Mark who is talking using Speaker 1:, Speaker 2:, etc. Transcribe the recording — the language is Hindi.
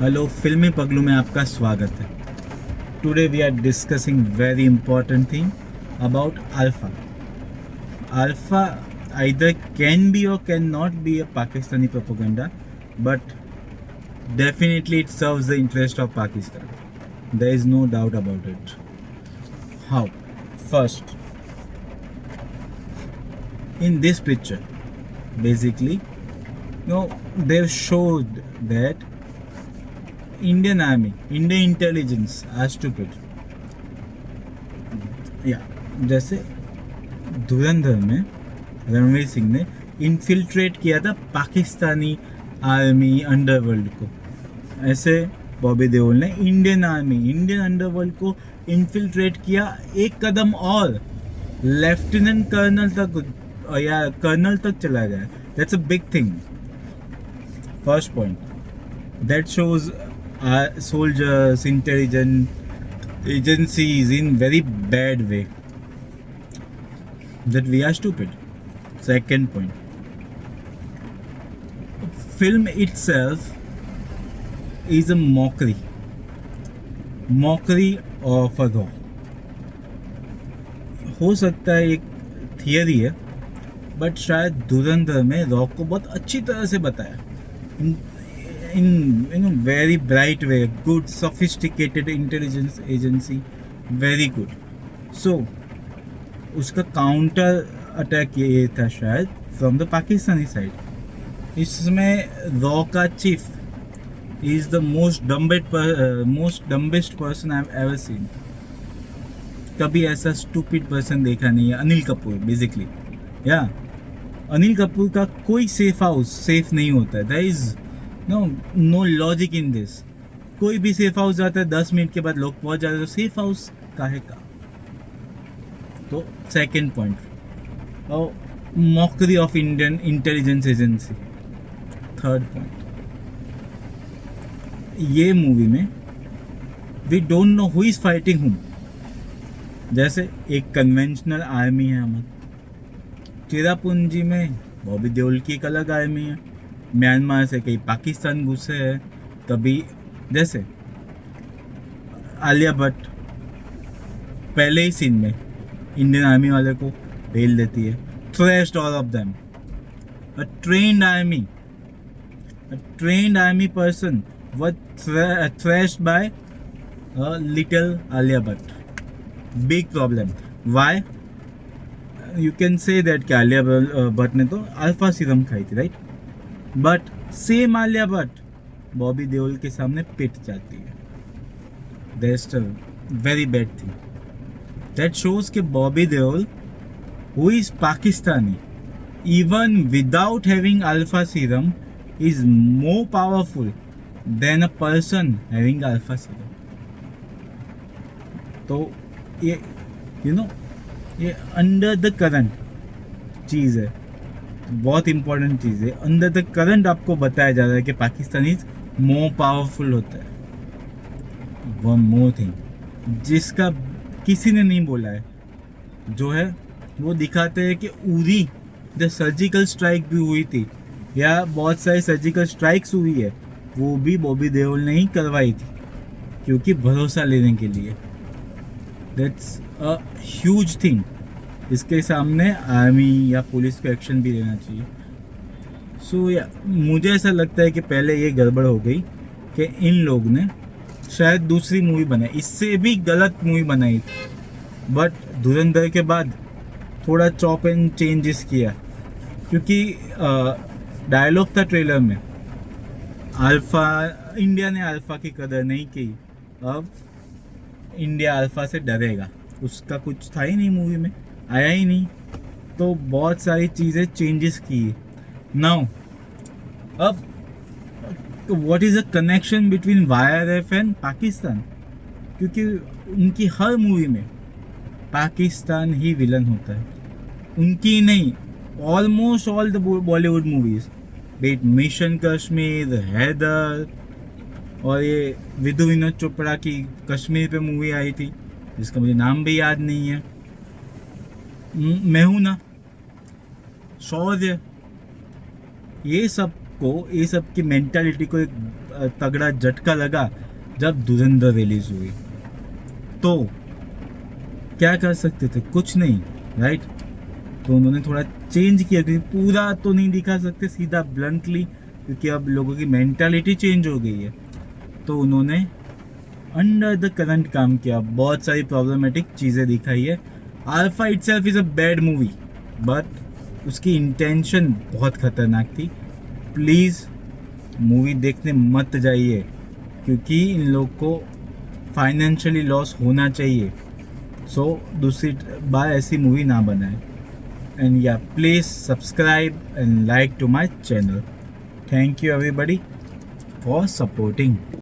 Speaker 1: हेलो, फिल्मी पगलू में आपका स्वागत है। Today we are discussing very important thing about alpha. Alpha either can be or cannot be a Pakistani propaganda, but definitely it serves the interest of Pakistan. There is no doubt about it. How? First, in this picture, basically, they've showed that Indian Army, Indian intelligence are stupid. जैसे धुरंधर में रणवीर सिंह ने इन्फिल्ट्रेट किया था पाकिस्तानी आर्मी अंडरवर्ल्ड को, ऐसे बॉबी देओल ने इंडियन आर्मी, इंडियन अंडरवर्ल्ड को इन्फिल्ट्रेट किया एक कदम और, लेफ्टिनेंट कर्नल तक या कर्नल तक चला गया। That's a big thing. First point, that shows soldiers, intelligence agencies in very bad way, that we are stupid. Second point, film itself is a mockery of a law. हो सकता है एक थियरी है, बट शायद धुरंधर में रॉ को बहुत अच्छी तरह से बताया in very bright way, good sophisticated intelligence agency, very good. So उसका काउंटर अटैक ये था शायद फ्रॉम द पाकिस्तानी साइड। इसमें रॉ का chief is the most dumbest person I have ever seen. कभी ऐसा स्टूपिड पर्सन देखा नहीं है। अनिल कपूर बेसिकली, या अनिल कपूर का कोई सेफ हाउस सेफ नहीं होता है। There is no logic in this. कोई भी सेफ हाउस जाता है 10 मिनट के बाद लोग पहुंच जाते हैं, तो सेफ हाउस काहे का। तो second point, mockery of Indian intelligence agency. Third point, ये मूवी में we don't know who is fighting whom. जैसे एक कन्वेंशनल आर्मी है हमारी, चेरापूंजी में बॉबी देओल की एक अलग आर्मी है, म्यांमार से कहीं पाकिस्तान घुसे है, कभी जैसे आलिया भट्ट पहले ही सीन में इंडियन आर्मी वाले को भेज देती है, thrashed all of them. A trained army person was thrashed by a little Alia Bhatt. Big problem. Why? You can say that कि आलिया भट्ट ने तो अल्फा सीरम खाई थी, right? But same Alia Bhatt Bobby Deol के सामने पिट जाती है। That's a very bad thing. That shows कि Bobby Deol, who is Pakistani, even without having alpha serum, is more powerful than a person having alpha serum. तो ये ये अंडर द करंट चीज़ है, बहुत इंपॉर्टेंट चीज़ है। अंडर द करंट आपको बताया जा रहा है कि पाकिस्तानी मोर पावरफुल होता है। वन मोर थिंग जिसका किसी ने नहीं बोला है, जो है वो दिखाते हैं कि उरी जब सर्जिकल स्ट्राइक भी हुई थी, या बहुत सारी सर्जिकल स्ट्राइक्स हुई है, वो भी बॉबी देओल ने ही करवाई थी, क्योंकि भरोसा लेने के लिए। That's a huge thing. इसके सामने आर्मी या पुलिस को एक्शन भी लेना चाहिए। मुझे ऐसा लगता है कि पहले ये गड़बड़ हो गई कि इन लोग ने शायद दूसरी मूवी बनाई, इससे भी गलत मूवी बनाई थी, बट धुरंधर के बाद थोड़ा चॉप एंड चेंजेस किया, क्योंकि डायलॉग था ट्रेलर में, इंडिया ने अल्फा की कदर नहीं की, अब इंडिया अल्फा से डरेगा। उसका कुछ था ही नहीं, मूवी में आया ही नहीं। तो बहुत सारी चीज़ें चेंजेस की। नाउ अब what is the connection between YRF and Pakistan, क्योंकि उनकी हर मूवी में पाकिस्तान ही विलन होता है। उनकी नहीं, almost all the Bollywood movies, be it Mission Kashmir, Haider, और ये विधु विनोद चोपड़ा की कश्मीर पे मूवी आई थी जिसका मुझे नाम भी याद नहीं है, मैं हूं ना, शौर्य, ये सब को ये सब की मेंटालिटी को एक तगड़ा झटका लगा जब धुरंधर रिलीज हुई। तो क्या कर सकते थे, कुछ नहीं, राइट। तो उन्होंने थोड़ा चेंज किया, क्योंकि पूरा तो नहीं दिखा सकते सीधा ब्लंटली, क्योंकि अब लोगों की मेंटालिटी चेंज हो गई है। तो उन्होंने अंडर द करंट काम किया, बहुत सारी प्रॉब्लमेटिक चीज़ें दिखाई है। Alpha itself is a bad movie, but उसकी इंटेंशन बहुत खतरनाक थी। प्लीज़ मूवी देखने मत जाइए, क्योंकि इन लोग को फाइनेंशियली लॉस होना चाहिए। सो दूसरी बार ऐसी मूवी ना बनाए। एंड या please subscribe and like to my channel. Thank you everybody for supporting.